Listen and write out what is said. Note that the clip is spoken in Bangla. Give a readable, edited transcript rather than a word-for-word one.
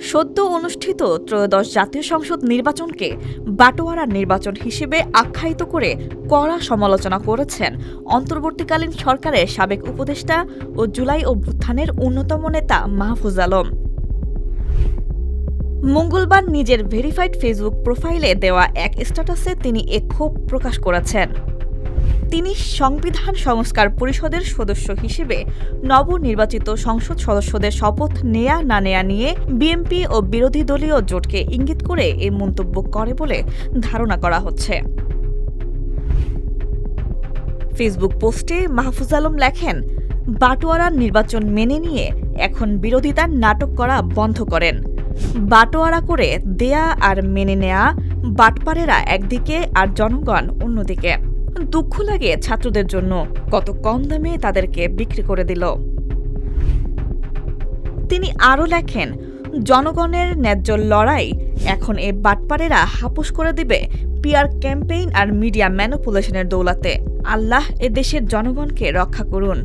সদ্য অনুষ্ঠিত ত্রয়োদশ জাতীয় সংসদ নির্বাচনকে বাটোয়ারার নির্বাচন হিসেবে আখ্যায়িত করে কড়া সমালোচনা করেছেন অন্তর্বর্তীকালীন সরকারের সাবেক উপদেষ্টা ও জুলাই অভ্যুত্থানের অন্যতম নেতা মাহফুজ আলম। মঙ্গলবার নিজের ভেরিফাইড ফেসবুক প্রোফাইলে দেওয়া এক স্ট্যাটাসে তিনি এ ক্ষোভ প্রকাশ করেছেন। তিনি সংবিধান সংস্কার পরিষদের সদস্য হিসেবে নবনির্বাচিত সংসদ সদস্যদের শপথ নেয়া না নেয়া নিয়ে বিএনপি ও বিরোধী দলীয় জোটকে ইঙ্গিত করে এই মন্তব্য করে বলে ধারণা করা হচ্ছে। ফেসবুক পোস্টে মাহফুজ আলম লেখেন, বাটোয়ারার নির্বাচন মেনে নিয়ে এখন বিরোধিতার নাটক করা বন্ধ করেন। বাটোয়ারা করে দেয়া আর মেনে নেয়া বাটপারেরা একদিকে আর জনগণ অন্যদিকে। দুঃখ লাগে ছাত্রদের জন্য, কত কম দামে তাদেরকে বিক্রি করে দিল। তিনি আরও লেখেন, জনগণের ন্যায্য লড়াই এখন এ বাটপারেরা হাপুস করে দিবে পিআর ক্যাম্পেইন আর মিডিয়া ম্যানিপুলেশনের দৌলতে। আল্লাহ এ দেশের জনগণকে রক্ষা করুন।